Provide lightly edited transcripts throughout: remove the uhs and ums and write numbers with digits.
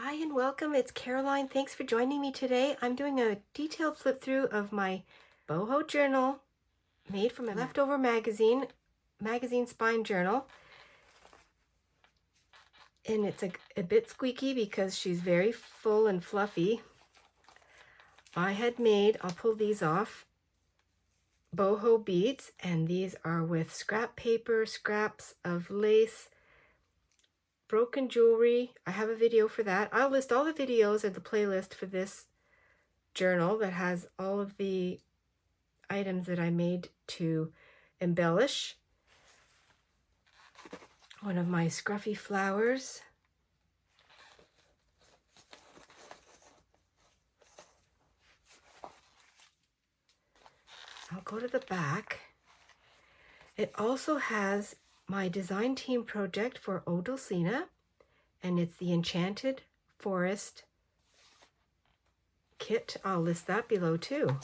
Hi and welcome, it's Caroline. Thanks for joining me today. I'm doing a detailed flip through of my boho journal made from a leftover magazine spine journal. And it's a bit squeaky because she's very full and fluffy. I had made, I'll pull these off, boho beads, and these are with scrap paper, scraps of lace, broken jewelry. I have a video for that. I'll list all the videos of the playlist for this journal that has all of the items that I made to embellish one of my scruffy flowers. I'll go to the back. It also has my design team project for Ödulcina, and it's the Enchanted Forest kit. I'll list that below too.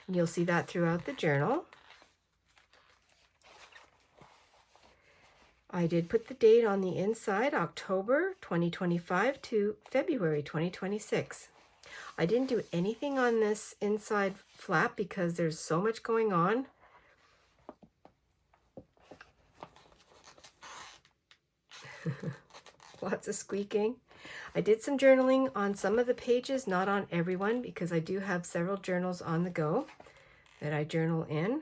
And you'll see that throughout the journal. I did put the date on the inside, October 2025 to February 2026. I didn't do anything on this inside flap because there's so much going on. Lots of squeaking. I did some journaling on some of the pages, not on everyone, because I do have several journals on the go that I journal in.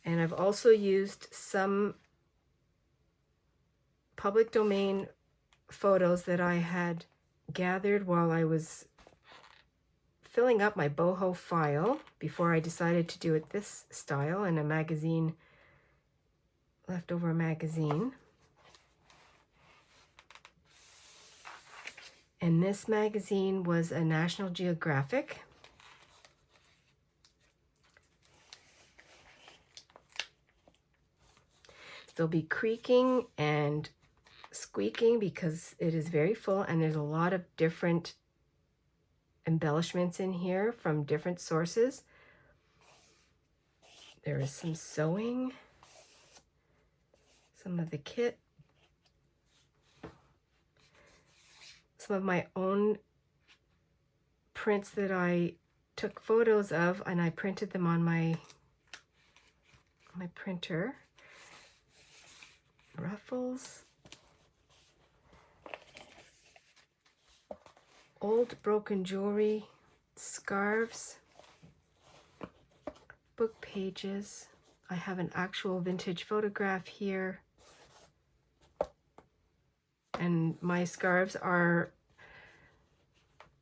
And I've also used some public domain photos that I had gathered while I was filling up my boho file before I decided to do it this style in a magazine, leftover magazine. And this magazine was a National Geographic. They'll be creaking and squeaking because it is very full, and there's a lot of different embellishments in here from different sources. There is some sewing, some of the kit, some of my own prints that I took photos of, and I printed them on my printer. Ruffles, old broken jewelry, scarves, book pages. I have an actual vintage photograph here. And my scarves are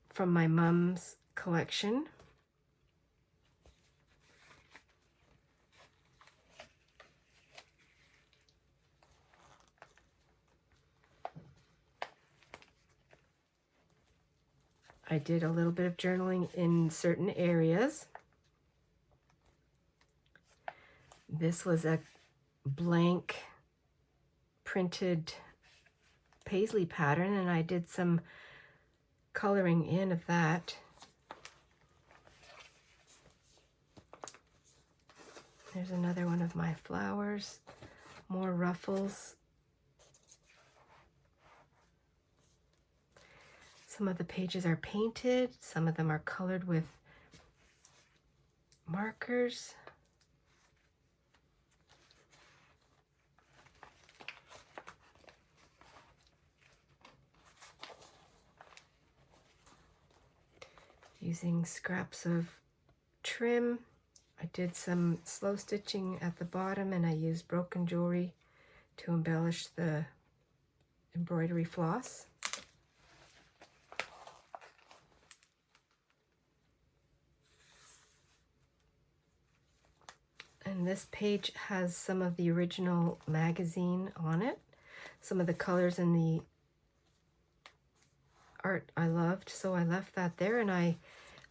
from my mom's collection. I did a little bit of journaling in certain areas. This was a blank printed paisley pattern, and I did some coloring in of that. There's another one of my flowers, more ruffles. Some of the pages are painted, some of them are colored with markers. Using scraps of trim. I did some slow stitching at the bottom, and I used broken jewelry to embellish the embroidery floss. And this page has some of the original magazine on it. Some of the colors in the art I loved, so I left that there, and I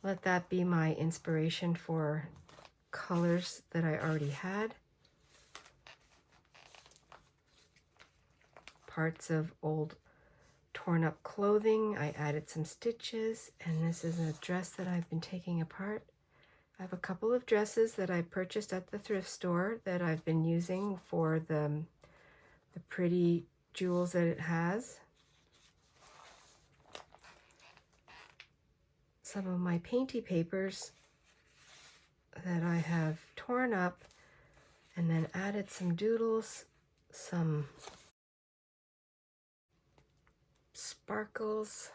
let that be my inspiration for colors that I already had. Parts of old torn up clothing. I added some stitches, and this is a dress that I've been taking apart. I have a couple of dresses that I purchased at the thrift store that I've been using for the pretty jewels that it has. some of my painty papers that I have torn up and then added some doodles, some sparkles,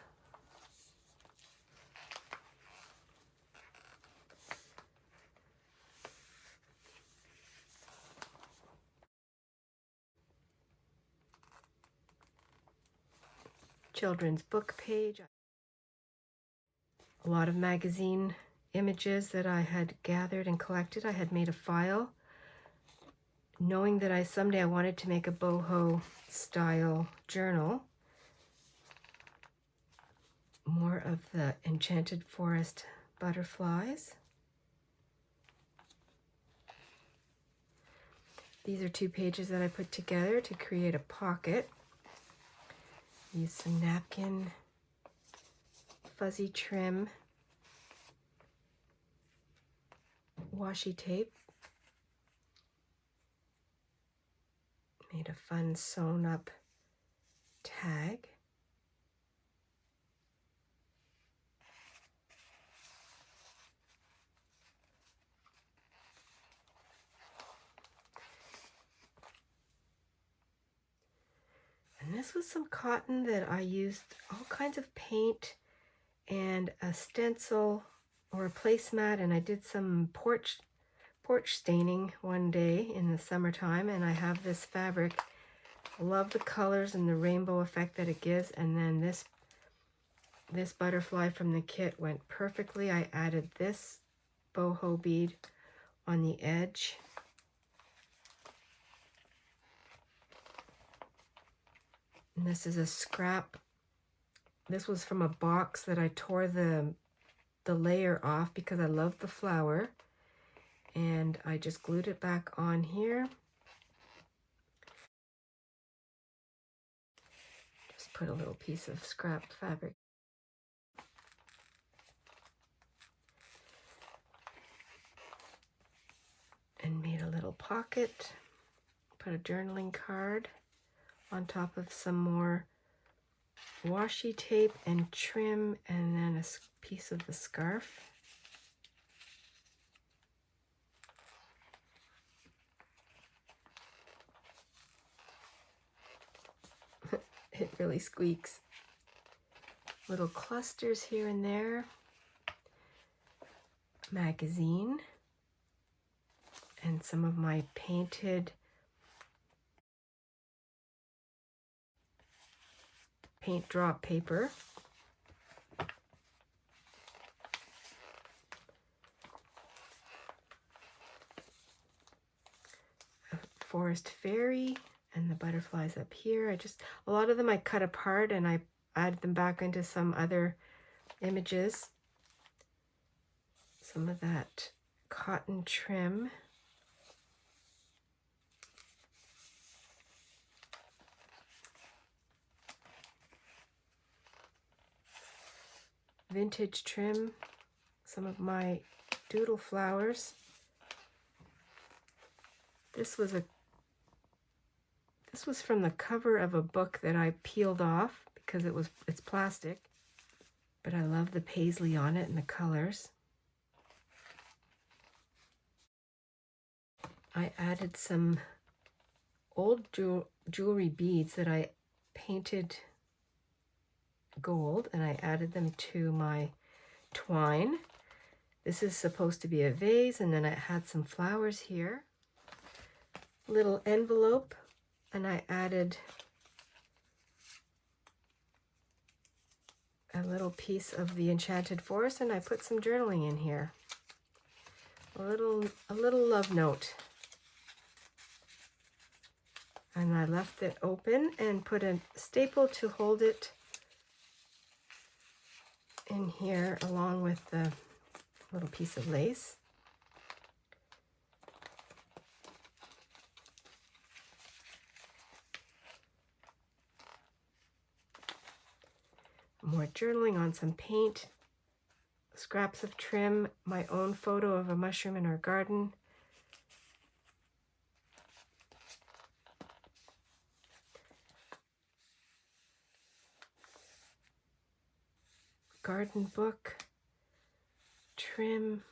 children's book page, a lot of magazine images that I had gathered and collected. I had made a file knowing that someday I wanted to make a boho style journal. More of the Enchanted Forest butterflies. These are 2 pages that I put together to create a pocket. Use some napkin, fuzzy trim, washi tape. Made a fun sewn up tag. And this was some cotton that I used all kinds of paint and a stencil or a placemat, and I did some porch staining one day in the summertime, and I have this fabric. I love the colors and the rainbow effect that it gives, and then this butterfly from the kit went perfectly. I added this boho bead on the edge. And this is a scrap. This was from a box that I tore the layer off because I love the flower. And I just glued it back on here. Just put a little piece of scrap fabric. And made a little pocket. Put a journaling card on top of some more washi tape and trim, and then a piece of the scarf. It really squeaks. Little clusters here and there. Magazine. And some of my painted paint drop paper. A forest fairy and the butterflies up here. A lot of them I cut apart and I added them back into some other images. Some of that cotton trim. Vintage trim, some of my doodle flowers. This was from the cover of a book that I peeled off because it's plastic, but I love the paisley on it and the colors. I added some old jewelry beads that I painted gold, and I added them to my twine. This is supposed to be a vase, and then I had some flowers here. Little envelope, and I added a little piece of the Enchanted Forest, and I put some journaling in here. A little love note. And I left it open and put a staple to hold it in here along with the little piece of lace. More journaling on some paint, scraps of trim, my own photo of a mushroom in our garden. Garden book, trim.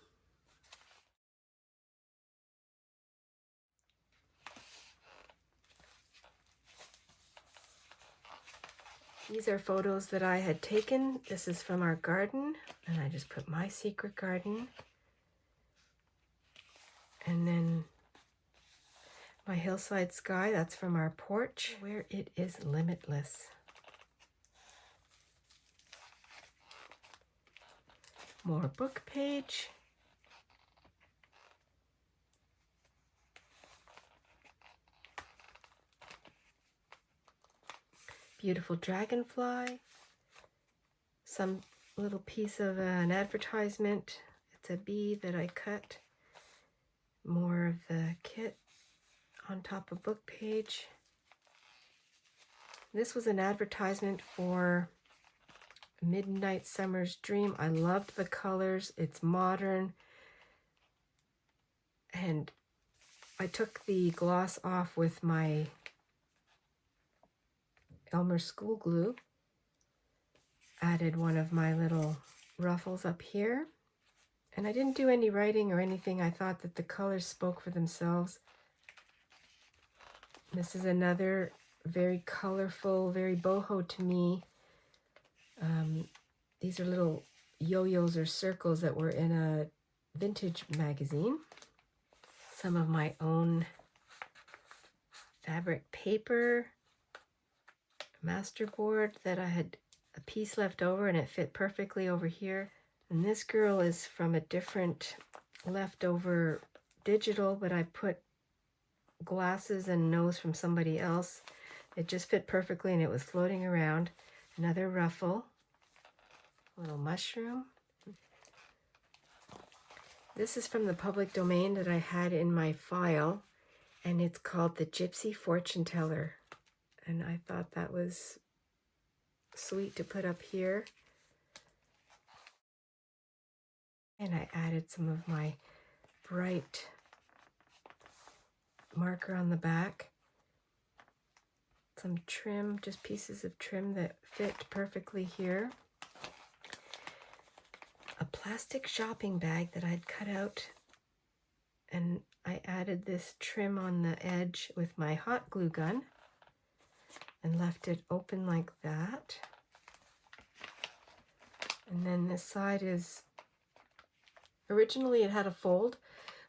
These are photos that I had taken. This is from our garden, and I just put my secret garden. And then my hillside sky, that's from our porch, where it is limitless. More book page. Beautiful dragonfly. Some little piece of an advertisement. It's a bee that I cut. More of the kit on top of book page. This was an advertisement for Midnight Summer's Dream. I loved the colors. It's modern. And I took the gloss off with my Elmer School Glue. Added one of my little ruffles up here. And I didn't do any writing or anything. I thought that the colors spoke for themselves. This is another very colorful, very boho to me. These are little yo-yos or circles that were in a vintage magazine. Some of my own fabric paper, masterboard that I had a piece left over and it fit perfectly over here. And this girl is from a different leftover digital, but I put glasses and nose from somebody else. It just fit perfectly and it was floating around. Another ruffle, a little mushroom. This is from the public domain that I had in my file, and it's called The Gypsy Fortune Teller. And I thought that was sweet to put up here. And I added some of my bright marker on the back. Some trim, just pieces of trim that fit perfectly here. A plastic shopping bag that I'd cut out, and I added this trim on the edge with my hot glue gun and left it open like that. And then this side is, originally it had a fold,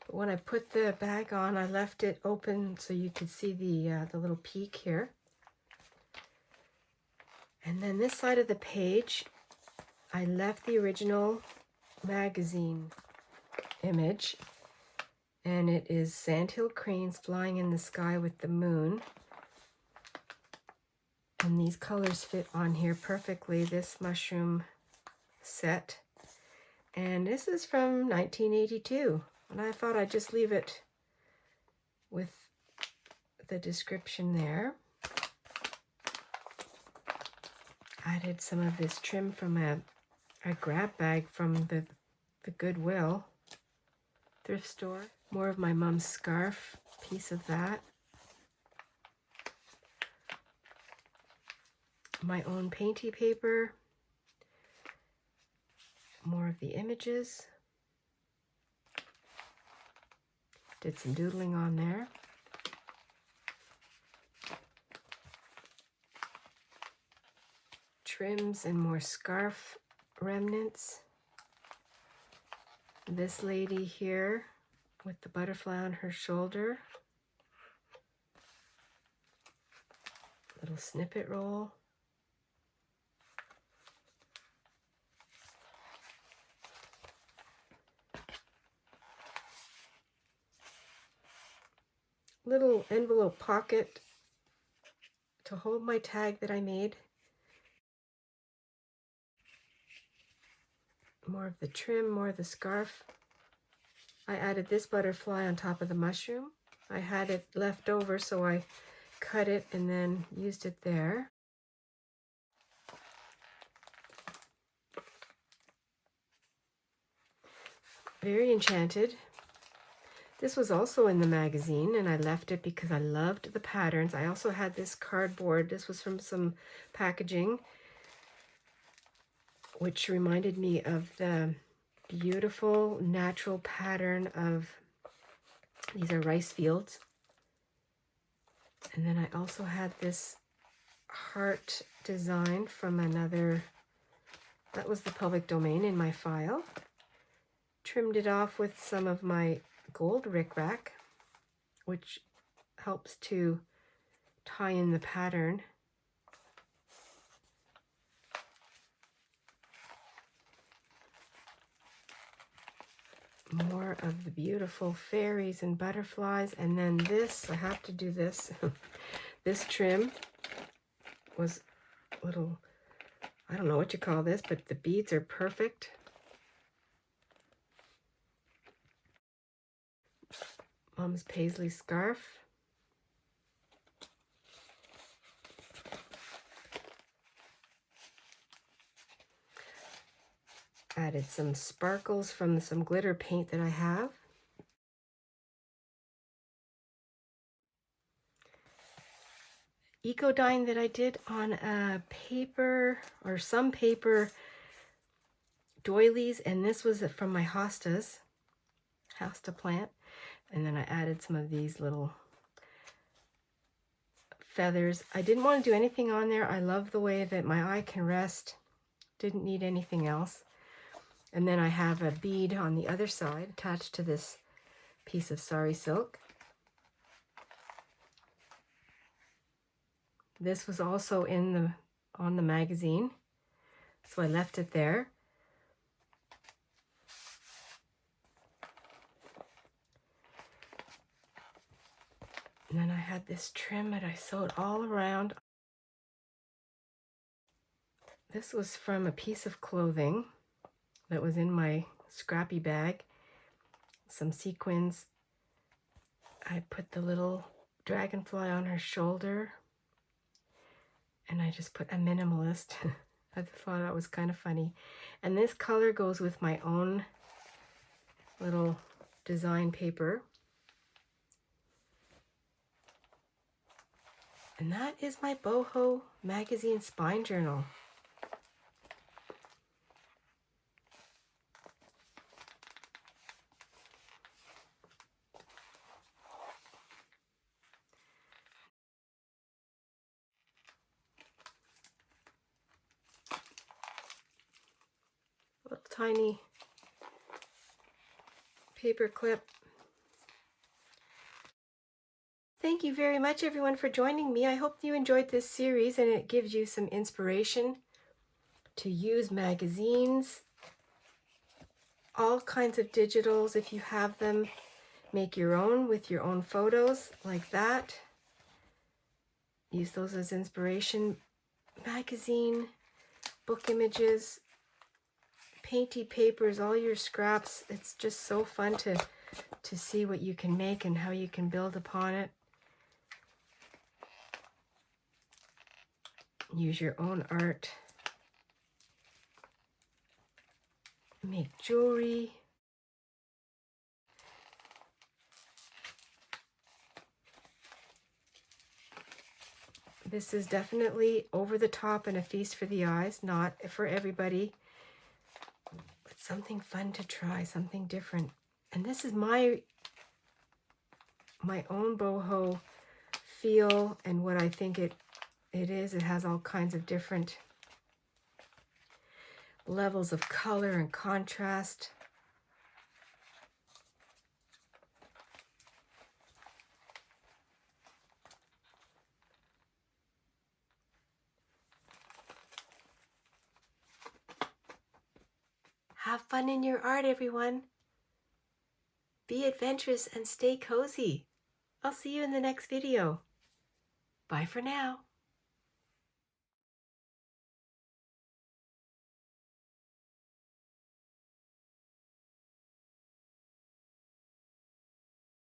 but when I put the bag on, I left it open so you could see the little peak here. And then this side of the page, I left the original magazine image, and it is sandhill cranes flying in the sky with the moon. And these colors fit on here perfectly, this mushroom set. And this is from 1982. And I thought I'd just leave it with the description there. Added some of this trim from a grab bag from the Goodwill thrift store. More of my mom's scarf, piece of that. My own painty paper. More of the images. Did some doodling on there. Trims and more scarf remnants. This lady here with the butterfly on her shoulder. Little snippet roll. Little envelope pocket to hold my tag that I made. More of the trim, more of the scarf. I added this butterfly on top of the mushroom. I had it left over, so I cut it and then used it there. Very enchanted. This was also in the magazine, and I left it because I loved the patterns. I also had this cardboard. This was from some packaging, which reminded me of the beautiful natural pattern of, these are rice fields. And then I also had this heart design from another, that was the public domain in my file. Trimmed it off with some of my gold rickrack, which helps to tie in the pattern. More of the beautiful fairies and butterflies. And then this, I have to do this. This trim was a little, I don't know what you call this, but the beads are perfect. Mom's paisley scarf. Added some sparkles from some glitter paint that I have. Eco dyeing that I did on a paper, or some paper doilies, and this was from my hosta plant. And then I added some of these little feathers. I didn't want to do anything on there. I love the way that my eye can rest. Didn't need anything else. And then I have a bead on the other side attached to this piece of sari silk. This was also on the magazine, so I left it there. And then I had this trim that I sewed all around. This was from a piece of clothing that was in my scrappy bag. Some sequins. I put the little dragonfly on her shoulder. And I just put a minimalist. I thought that was kind of funny. And this color goes with my own little design paper. And that is my Boho Magazine spine journal. Little tiny paper clip. Thank you very much, everyone, for joining me. I hope you enjoyed this series and it gives you some inspiration to use magazines, all kinds of digitals if you have them. Make your own with your own photos like that. Use those as inspiration. Magazine, book images, painty papers, all your scraps. It's just so fun to see what you can make and how you can build upon it. Use your own art. Make jewelry. This is definitely over the top and a feast for the eyes, not for everybody, but something fun to try, something different. And this is my own boho feel and what I think it is. It has all kinds of different levels of color and contrast. Have fun in your art, everyone. Be adventurous and stay cozy. I'll see you in the next video. Bye for now.